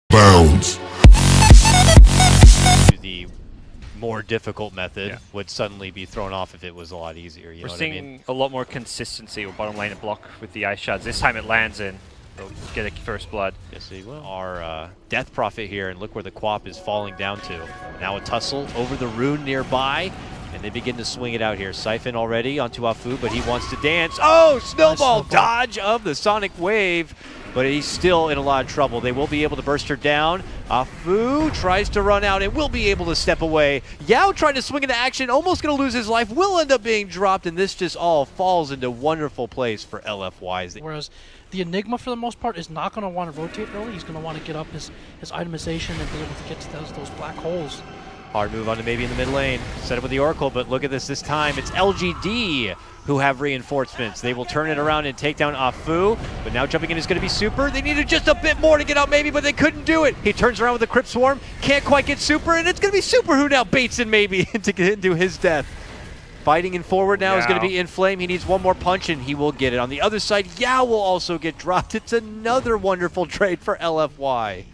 bounds. The more difficult method would suddenly be thrown off if it was a lot easier. You We're know seeing what I mean? a lot more consistency with bottom lane and block with the ice shards. This time it lands in. They'll get a first blood. Yes, they will. Our death prophet here, and look where the Quap is falling down to. Now a tussle over the rune nearby, and they begin to swing it out here. Siphon already onto Afu, but he wants to dance. Oh, snowball dodge of the Sonic Wave, but he's still in a lot of trouble. They will be able to burst her down. Afu tries to run out and will be able to step away. Yao trying to swing into action, almost going to lose his life, will end up being dropped, and this just all falls into wonderful place for LFY. Whereas the Enigma, for the most part, is not going to want to rotate early. He's going to want to get up his itemization and be able to get to those black holes. Hard move onto maybe in the mid lane. Set up with the Oracle, but look at this time. It's LGD who have reinforcements. They will turn it around and take down Afu, but now jumping in is going to be Super. They needed just a bit more to get out maybe, but they couldn't do it. He turns around with the Crypt Swarm, can't quite get Super, and it's going to be Super who now baits in maybe to get into his death. Fighting in forward now is going to be Inflame. He needs one more punch, and he will get it. On the other side, Yao will also get dropped. It's another wonderful trade for LFY.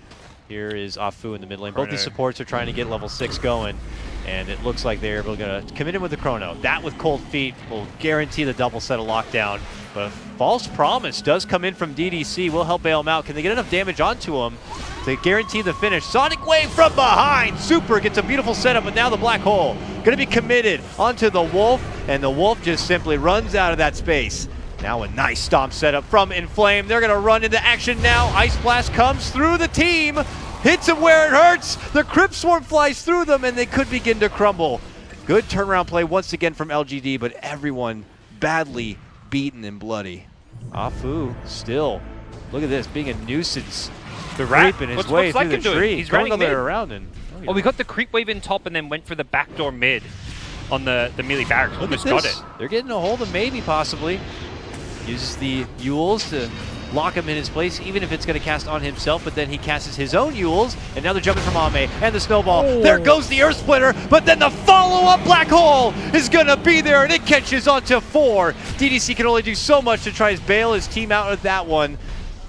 Here is Afu in the mid lane. Both these supports are trying to get level 6 going, and it looks like they're going to commit in with the Chrono. That with Cold Feet will guarantee the double set of lockdown, but False Promise does come in from DDC. Will help bail him out. Can they get enough damage onto him to guarantee the finish? Sonic Wave from behind. Super gets a beautiful setup, but now the Black Hole going to be committed onto the Wolf, and the Wolf just simply runs out of that space. Now a nice stomp setup from Inflame. They're going to run into action now. Ice Blast comes through the team, hits him where it hurts. The Crypt Swarm flies through them, and they could begin to crumble. Good turnaround play once again from LGD, but everyone badly beaten and bloody. Afu still, look at this, being a nuisance. The rat creeping his way through the tree. He's going running around and. Oh, we got the creep wave in top and then went for the backdoor mid on the melee barracks. Almost got it. They're getting a hold of maybe possibly. Uses the Yules to lock him in his place, even if it's going to cast on himself, but then he casts his own Yules, and now they're jumping from Ame, and the Snowball. There goes the Earth Splitter, but then the follow-up Black Hole is going to be there, and it catches onto 4. DDC can only do so much to try to bail his team out of that one.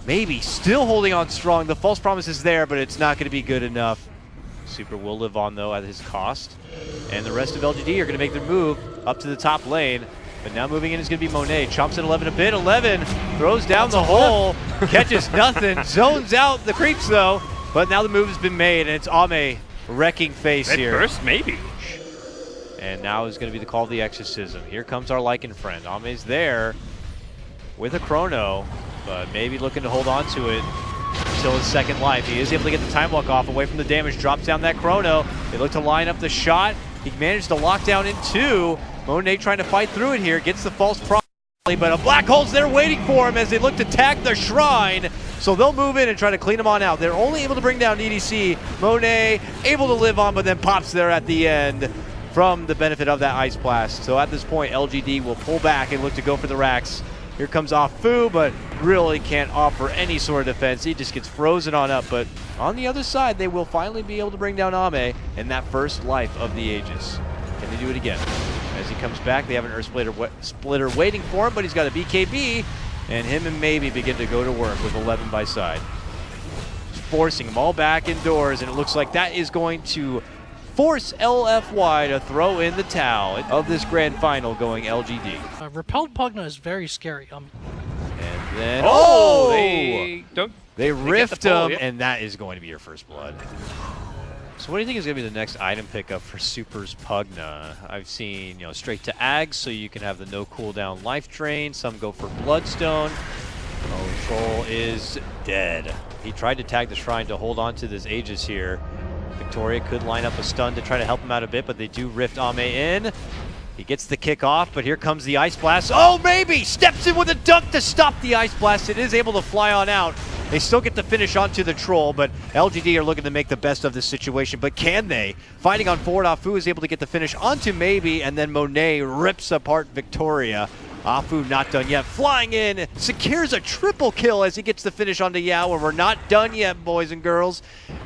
Maybe still holding on strong. The False Promise is there, but it's not going to be good enough. Super will live on, though, at his cost. And the rest of LGD are going to make their move up to the top lane. But now moving in is going to be Monet. Chomps at 11 a bit. 11 throws down the hole. Catches nothing. Zones out the creeps, though. But now the move has been made, and it's Ame wrecking face Red here. Burst, maybe. And now is going to be the call of the Exorcism. Here comes our Lycan friend. Ame's there with a Chrono, but maybe looking to hold on to it until his second life. He is able to get the time walk off away from the damage, drops down that Chrono. They look to line up the shot. He managed to lock down in 2. Monet trying to fight through it here, gets the False Promise, but a Black Hole's there waiting for him as they look to tag the Shrine. So they'll move in and try to clean him on out. They're only able to bring down EDC. Monet able to live on, but then pops there at the end from the benefit of that Ice Blast. So at this point, LGD will pull back and look to go for the racks. Here comes Afu, but really can't offer any sort of defense. He just gets frozen on up, but on the other side, they will finally be able to bring down Ame in that first life of the Aegis. Can they do it again? As he comes back, they have an Earth Splitter waiting for him, but he's got a BKB, and him and Maybe begin to go to work with 11 by side. Forcing them all back indoors, and it looks like that is going to force LFY to throw in the towel of this grand final going LGD. Repelled Pugna is very scary. And then, they rift him, and that is going to be your first blood. So what do you think is going to be the next item pickup for Super's Pugna? I've seen, straight to Ags, so you can have the no cooldown life drain. Some go for Bloodstone. Oh, Troll is dead. He tried to tag the Shrine to hold on to this Aegis here. Victoria could line up a stun to try to help him out a bit, but they do rift Ame in. He gets the kick off, but here comes the Ice Blast. Oh, Maybe steps in with a dunk to stop the Ice Blast. It is able to fly on out. They still get the finish onto the Troll, but LGD are looking to make the best of this situation. But can they? Fighting on forward, Afu is able to get the finish onto Maybe, and then Monet rips apart Victoria. Afu not done yet. Flying in, secures a triple kill as he gets the finish onto Yao, and we're not done yet, boys and girls.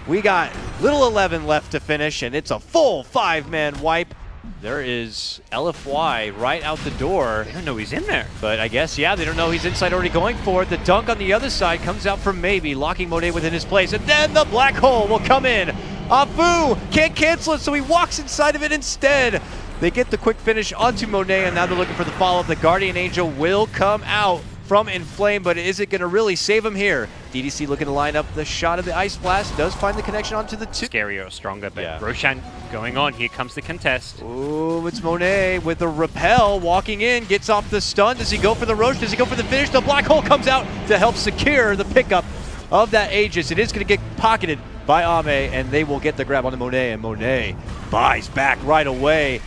We got little 11 left to finish, and it's a full 5-man wipe. there is LFY right out the door. They don't know he's in there. But I guess, yeah, they don't know he's inside already going for it. The dunk on the other side comes out from Maybe, locking Monet within his place. And then the black hole will come in. Afu can't cancel it, so he walks inside of it instead. They get the quick finish onto Monet, and now they're looking for the follow-up. The Guardian Angel will come out from Inflame, but is it going to really save him here? DDC looking to line up the shot of the Ice Blast. Does find the connection onto the two. Scarier or stronger, but Yeah. Roshan going on. Here comes the contest. Ooh, it's Monet with the repel walking in, gets off the stun. Does he go for the Roche? Does he go for the finish? The black hole comes out to help secure the pickup of that Aegis. It is going to get pocketed by Ame, and they will get the grab onto Monet, and Monet buys back right away.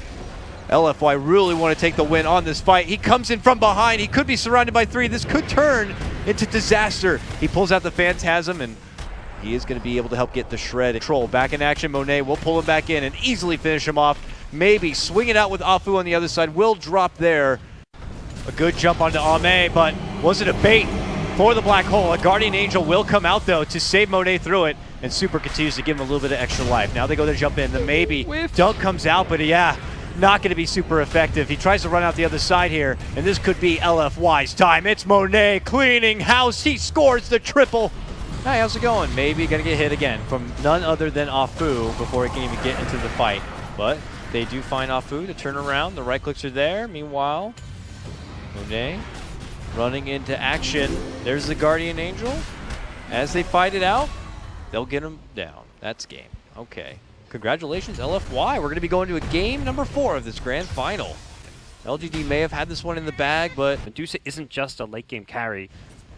LFY really want to take the win on this fight. He comes in from behind. He could be surrounded by three. This could turn into disaster. He pulls out the Phantasm, and he is going to be able to help get the shred. Troll back in action. Monet will pull him back in and easily finish him off. Maybe swing it out with Afu on the other side. Will drop there. A good jump onto Ame, but was it a bait for the black hole? A Guardian Angel will come out, though, to save Monet through it, and Super continues to give him a little bit of extra life. Now they go to jump in. The Maybe dunk comes out, but yeah, not going to be super effective. He tries to run out the other side here, and this could be LFY's time. It's Monet cleaning house. He scores the triple. Hey, how's it going? Maybe going to get hit again from none other than Afu before he can even get into the fight. But they do find Afu to turn around. The right clicks are there. Meanwhile, Monet running into action. There's the Guardian Angel. As they fight it out, they'll get him down. That's game. Okay. Congratulations, LFY. We're going to be going to a game number 4 of this grand final. LGD may have had this one in the bag, but Medusa isn't just a late game carry.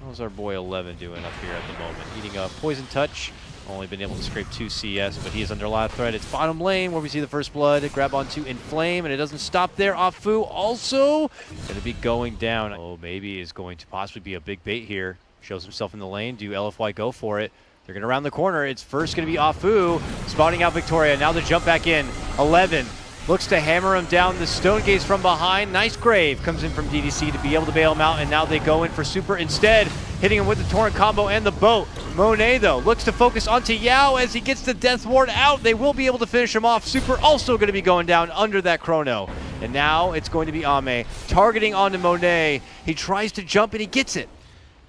how's our boy 11 doing up here at the moment? Eating a Poison Touch. Only been able to scrape 2 CS, but he is under a lot of threat. It's bottom lane where we see the first blood. Grab onto Inflame, and it doesn't stop there. Afu also going to be going down. Oh, Maybe is going to possibly be a big bait here. Shows himself in the lane. Do LFY go for it? They're going to round the corner. It's first going to be Afu spotting out Victoria. Now the jump back in. 11 looks to hammer him down. The Stone Gaze from behind. Nice grave comes in from DDC to be able to bail him out, and now they go in for Super instead, hitting him with the Torrent combo and the boat. Monet, though, looks to focus onto Yao as he gets the Death Ward out. They will be able to finish him off. Super also going to be going down under that Chrono. And now it's going to be Ame targeting onto Monet. He tries to jump and he gets it.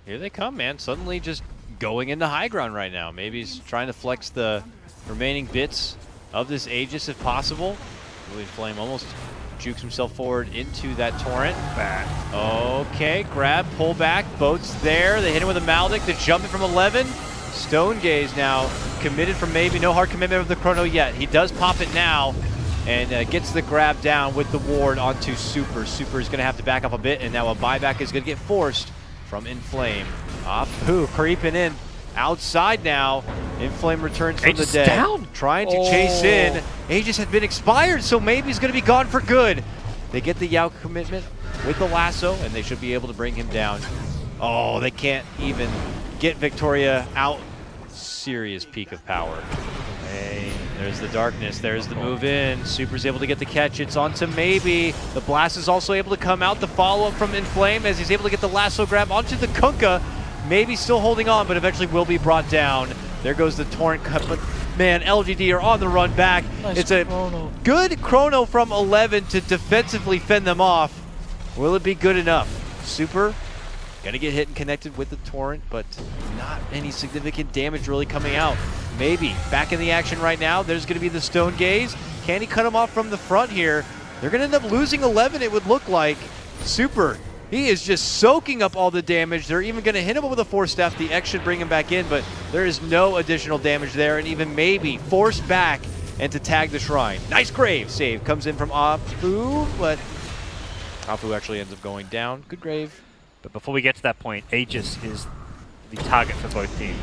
Here they come, man. Suddenly just going into high ground right now. Maybe he's trying to flex the remaining bits of this Aegis if possible. Flame almost jukes himself forward into that Torrent. Okay, grab, pull back, boat's there. They hit him with a Maldic. The jump in from 11. Stone Gaze now committed from Maybe. No hard commitment of the Chrono yet. He does pop it now and gets the grab down with the ward onto Super. Super is going to have to back up a bit, and now a buyback is going to get forced from Inflame. Afu creeping in outside now. Inflame returns from the dead. Down. Trying to chase in. Aegis had been expired, so maybe he's going to be gone for good. They get the Yao commitment with the lasso, and they should be able to bring him down. Oh, they can't even get Victoria out. Serious peak of power. Hey, there's the darkness. There's the move in. Super's able to get the catch. It's on to Maybe. The blast is also able to come out. The follow-up from Inflame as he's able to get the lasso grab onto the Kunkka. Maybe still holding on, but eventually will be brought down. There goes the Torrent cut, but man, LGD are on the run back. Nice it's a chrono. good Chrono from 11 to defensively fend them off. Will it be good enough? Super gonna get hit and connected with the Torrent, but not any significant damage really coming out. Maybe back in the action right now. There's gonna be the Stone Gaze. Can he cut him off from the front here? They're gonna end up losing 11, it would look like. Super, he is just soaking up all the damage. They're even gonna hit him with a Force Staff. The X should bring him back in, but there is no additional damage there, and even Maybe forced back and to tag the Shrine. Nice grave save comes in from Afu, but Afu actually ends up going down. Good grave. But before we get to that point, Aegis is the target for both teams.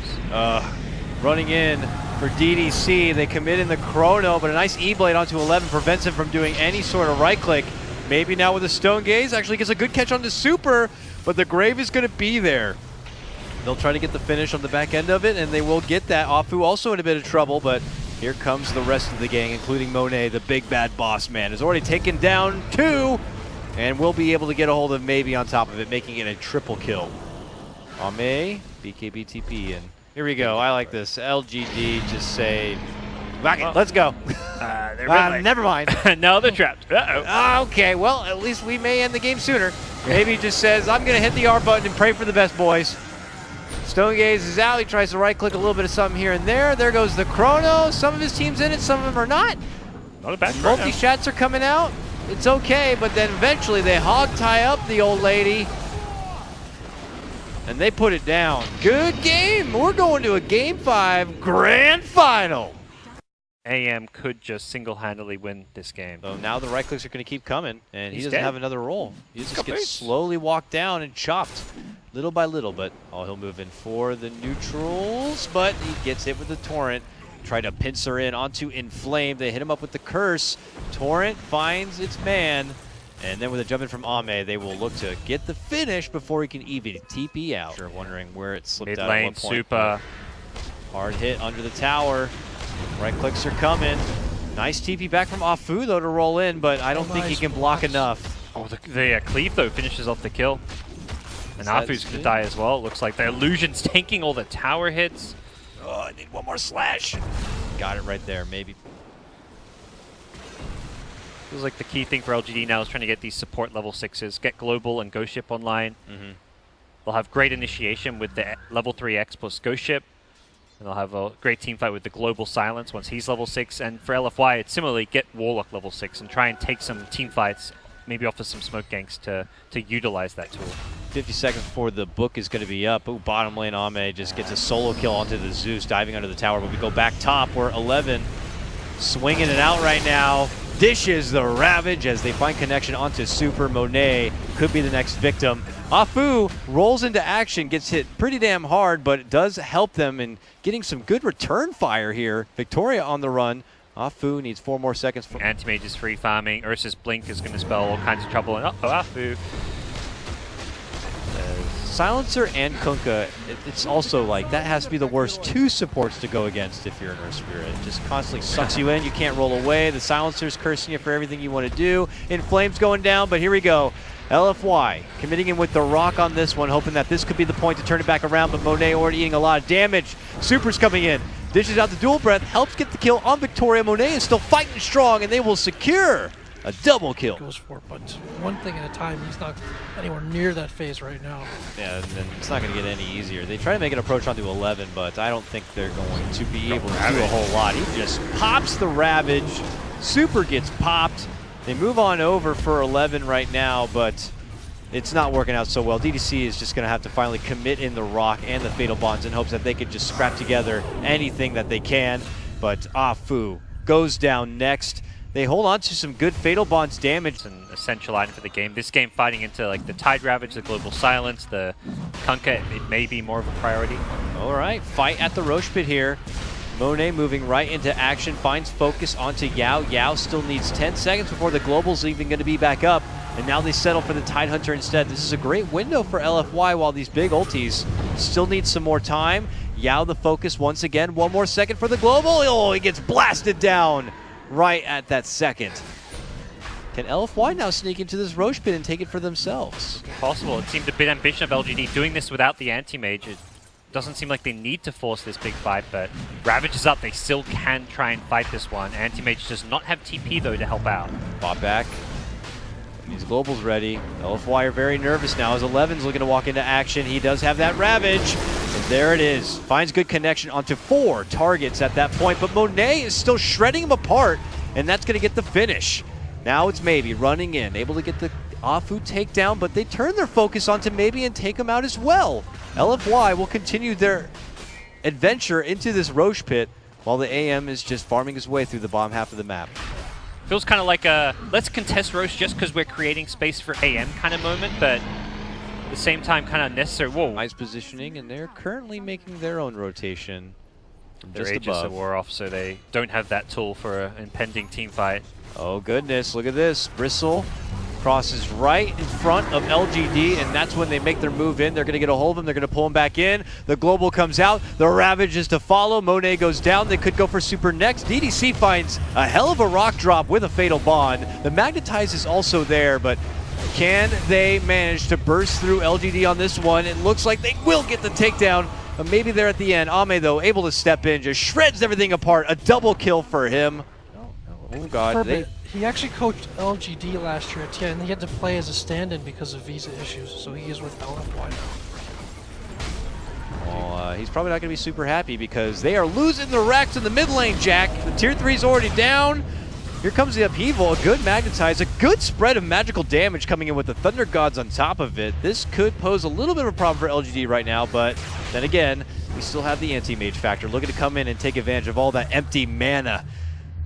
Running in for DDC. They commit in the Chrono, but a nice E-Blade onto 11 prevents him from doing any sort of right click. Maybe now with a Stone Gaze, actually gets a good catch on the Super, but the grave is going to be there. They'll try to get the finish on the back end of it, and they will get that. Afu also in a bit of trouble, but here comes the rest of the gang, including Monet, the big bad boss man, has already taken down 2, and will be able to get a hold of Maybe on top of it, making it a triple kill. Ame, BKB-TP, and here we go. I like this. LGD just say, "Back it, let's go." Never mind. Now they're trapped. Uh-oh. Okay, well, at least we may end the game sooner. Maybe he just says, I'm going to hit the R button and pray for the best, boys. Stonegaze is out. He tries to right-click a little bit of something here and there. There goes the Chrono. Some of his team's in it, some of them are not. Not a bad Multi-shots are coming out. It's okay, but then eventually they hog-tie up the old lady. And they put it down. Good game. We're going to a Game 5 Grand Final. AM could just single-handedly win this game. So now the right clicks are going to keep coming, and he doesn't dead. have another roll. He just gets slowly walked down and chopped, little by little. But he'll move in for the neutrals, but he gets hit with the Torrent. Try to pincer in onto Inflame. They hit him up with the Curse. Torrent finds its man, and then with a jump in from Ame, they will look to get the finish before he can even TP out. Sure, wondering where it slipped out at Mid-lane, what point. super. Hard hit under the tower. Right clicks are coming. Nice TP back from Afu though to roll in, but I don't think he can block enough. Oh, the cleave though finishes off the kill. And Afu's going to die as well. It looks like the illusion's tanking all the tower hits. Oh, I need one more slash. Got it right there, maybe. Feels like the key thing for LGD now is trying to get these support level 6s, get Global and Ghost Ship online. They'll have great initiation with the level 3 X plus Ghost Ship. And they'll have a great team fight with the Global Silence once he's level 6. And for LFY, it's similarly get Warlock level 6 and try and take some team fights, maybe offer some smoke ganks to utilize that tool. 50 seconds before the book is going to be up. Ooh, bottom lane Ame just gets a solo kill onto the Zeus, diving under the tower. But we go back top where 11 swinging it out right now. Dishes the Ravage as they find connection onto Super. Monet could be the next victim. Afu rolls into action, gets hit pretty damn hard, but it does help them in getting some good return fire here. Victoria on the run. Afu needs 4 more seconds. Anti-Mage is free farming. Ursa's Blink is going to spell all kinds of trouble. And Afu. Silencer and Kunkka, it's also like, that has to be the worst 2 supports to go against if you're an Earth Spirit. It just constantly sucks you in, you can't roll away, the Silencer's cursing you for everything you want to do. Inflame's going down, but here we go. LFY committing in with the rock on this one, hoping that this could be the point to turn it back around, but Monet already eating a lot of damage. Super's coming in, dishes out the dual breath, helps get the kill on Victoria. Monet is still fighting strong, and they will secure a double kill. Goes for it, but one thing at a time. He's not anywhere near that phase right now. Yeah, and it's not going to get any easier. They try to make an approach onto 11, but I don't think they're going to be able to do a whole lot. He just pops the Ravage. Super gets popped. They move on over for 11 right now, but it's not working out so well. DDC is just going to have to finally commit in the rock and the Fatal Bonds in hopes that they can just scrap together anything that they can. But Afu goes down next. They hold on to some good Fatal Bonds damage. It's an essential item for the game. This game fighting into like the Tide Ravage, the Global Silence, the Kunkka, it may be more of a priority. All right, fight at the Roche Pit here. Monet moving right into action, finds focus onto Yao. Yao still needs 10 seconds before the Global's even going to be back up. And now they settle for the Tidehunter instead. This is a great window for LFY while these big ultis still need some more time. Yao the focus once again. 1 more second for the Global. Oh, he gets blasted down right at that second. Can LFY now sneak into this Roche Pit and take it for themselves? Possible. It seemed a bit ambition of LGD doing this without the anti-mage. It doesn't seem like they need to force this big fight, but Ravage is up. They still can try and fight this one. Anti-mage does not have TP though to help out. Bot back. These Global's ready. LFY are very nervous now as 11's looking to walk into action. He does have that Ravage. And there it is. Finds good connection onto 4 targets at that point, but Monet is still shredding him apart, and that's going to get the finish. Now it's Maybe running in, able to get the Afu takedown, but they turn their focus onto Maybe and take him out as well. LFY will continue their adventure into this Roche Pit while the AM is just farming his way through the bottom half of the map. Feels kind of like a let's contest Roche just because we're creating space for AM kind of moment, but at the same time kind of necessary. Whoa. Nice positioning, and they're currently making their own rotation from Their just Aegis above. wore off, so they don't have that tool for an impending team fight. Oh goodness, look at this. Bristle crosses right in front of LGD, and that's when they make their move in. They're going to get a hold of him. They're going to pull him back in. The Global comes out. The Ravage is to follow. Monet goes down. They could go for Super next. DDC finds a hell of a rock drop with a Fatal Bond. The Magnetize is also there, but can they manage to burst through LGD on this one? It looks like they will get the takedown, but maybe they're at the end. Ame, though, able to step in, just shreds everything apart. A double kill for him. Oh God, He actually coached LGD last year at TI, and he had to play as a stand-in because of visa issues, so he is with LFY now. Well, he's probably not going to be super happy because they are losing the Rex in the mid lane, Jack. The tier 3 is already down. Here comes the upheaval, a good magnetize, a good spread of magical damage coming in with the Thunder Gods on top of it. This could pose a little bit of a problem for LGD right now, but then again, we still have the anti-mage factor looking to come in and take advantage of all that empty mana.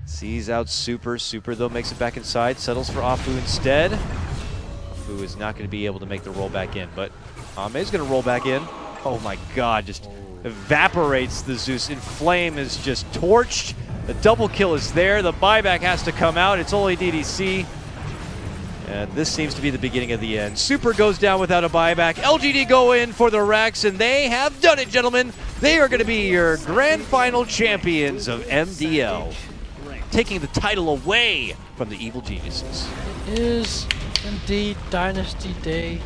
Sees out Super. Super, though, makes it back inside, settles for Afu instead. Afu is not going to be able to make the roll back in, but Ame's going to roll back in. Oh my God, just evaporates the Zeus. Inflame is just torched. The double kill is there. The buyback has to come out. It's only DDC. And this seems to be the beginning of the end. Super goes down without a buyback. LGD go in for the Rex, and they have done it, gentlemen. They are going to be your grand final champions of MDL, taking the title away from the Evil Geniuses. It is indeed Dynasty Day.